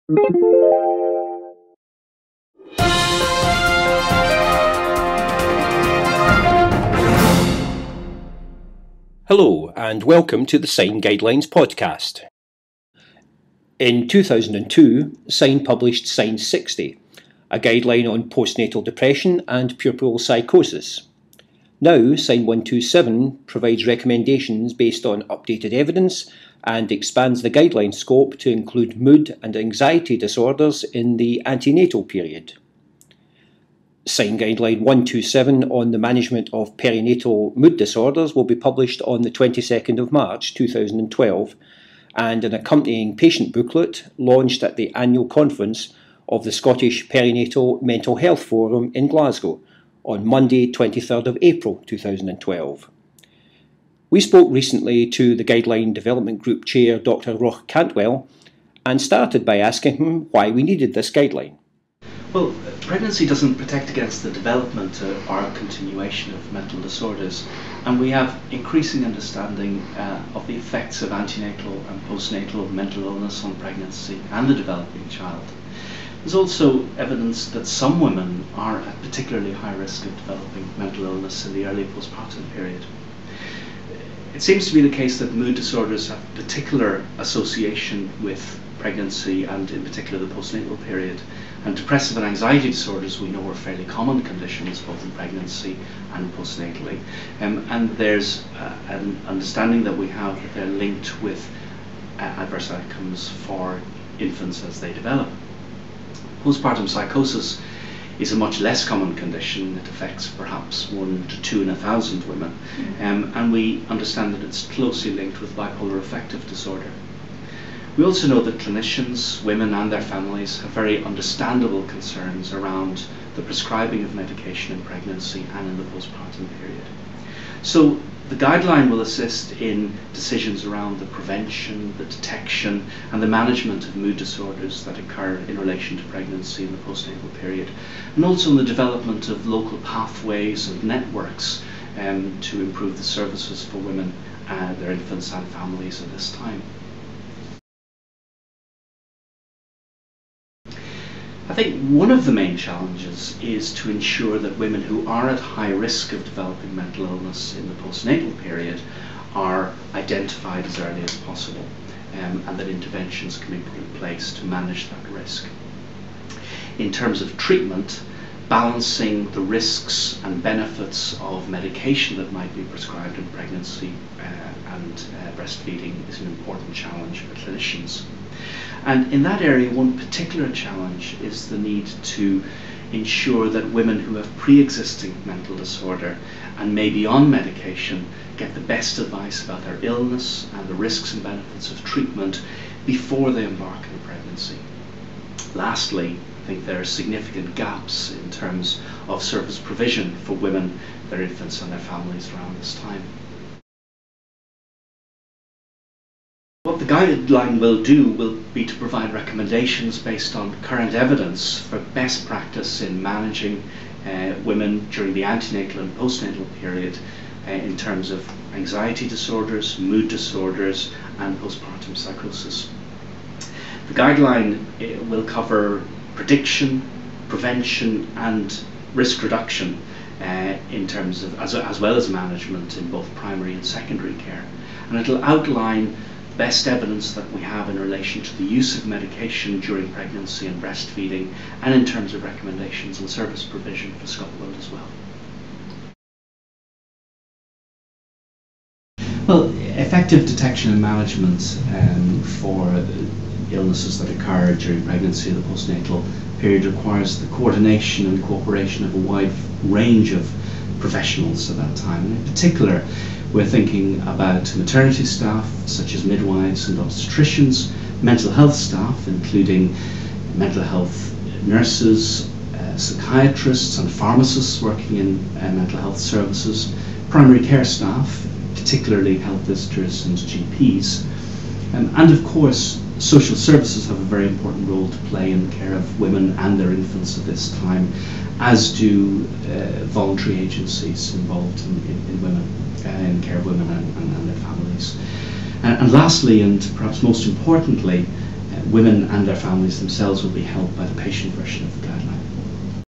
Hello and welcome to the Sign Guidelines Podcast. In 2002, Sign published Sign 60, a guideline on postnatal depression and puerperal psychosis. Now, Sign 127 provides recommendations based on updated evidence and expands the guideline scope to include mood and anxiety disorders in the antenatal period. Sign Guideline 127 on the management of perinatal mood disorders will be published on the 22nd of March 2012, and an accompanying patient booklet launched at the annual conference of the Scottish Perinatal Mental Health Forum in Glasgow on Monday 23rd of April 2012. We spoke recently to the Guideline Development Group Chair Dr. Roch Cantwell and started by asking him why we needed this guideline. Well, pregnancy doesn't protect against the development or continuation of mental disorders, and we have increasing understanding of the effects of antenatal and postnatal mental illness on pregnancy and the developing child. There's also evidence that some women are at particularly high risk of developing mental illness in the early postpartum period. It seems to be the case that mood disorders have particular association with pregnancy and in particular the postnatal period. And depressive and anxiety disorders we know are fairly common conditions both in pregnancy and postnatally. And there's an understanding that we have that they're linked with adverse outcomes for infants as they develop. Postpartum psychosis is a much less common condition. It affects perhaps 1 to 2 in 1,000 women. And we understand that it's closely linked with bipolar affective disorder. We also know that clinicians, women and their families have very understandable concerns around the prescribing of medication in pregnancy and in the postpartum period. So the guideline will assist in decisions around the prevention, the detection and the management of mood disorders that occur in relation to pregnancy in the postnatal period, and also in the development of local pathways and networks to improve the services for women, their infants and families at this time. I think one of the main challenges is to ensure that women who are at high risk of developing mental illness in the postnatal period are identified as early as possible, and that interventions can be put in place to manage that risk. In terms of treatment, balancing the risks and benefits of medication that might be prescribed in pregnancy and breastfeeding is an important challenge for clinicians. And in that area, one particular challenge is the need to ensure that women who have pre-existing mental disorder and may be on medication get the best advice about their illness and the risks and benefits of treatment before they embark on a pregnancy. Lastly, I think there are significant gaps in terms of service provision for women, their infants and their families around this time. What the guideline will do will be to provide recommendations based on current evidence for best practice in managing women during the antenatal and postnatal period in terms of anxiety disorders, mood disorders and postpartum psychosis. The guideline will cover prediction, prevention and risk reduction in terms of as well as management in both primary and secondary care, and it will outline best evidence that we have in relation to the use of medication during pregnancy and breastfeeding, and in terms of recommendations and service provision for Scotland as well. Well, effective detection and management for illnesses that occur during pregnancy and the postnatal period requires the coordination and cooperation of a wide range of professionals at that time. And in particular, we're thinking about maternity staff such as midwives and obstetricians, mental health staff including mental health nurses, psychiatrists and pharmacists working in mental health services, primary care staff, particularly health visitors and GPs, and of course social services have a very important role to play in the care of women and their infants at this time, as do voluntary agencies involved in women, in care of women and their families. And lastly, and perhaps most importantly, women and their families themselves will be helped by the patient version of the guideline.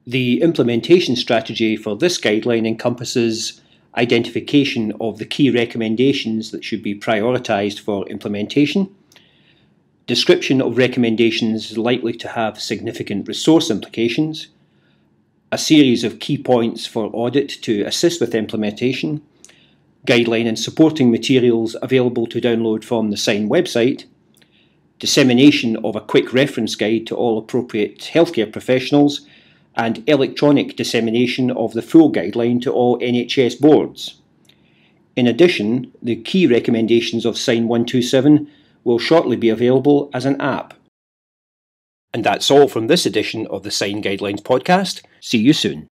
The implementation strategy for this guideline encompasses identification of the key recommendations that should be prioritised for implementation, description of recommendations likely to have significant resource implications, a series of key points for audit to assist with implementation, guideline and supporting materials available to download from the SIGN website, dissemination of a quick reference guide to all appropriate healthcare professionals, and electronic dissemination of the full guideline to all NHS boards. In addition, the key recommendations of SIGN 127 will shortly be available as an app. And that's all from this edition of the SIGN Guidelines podcast. See you soon.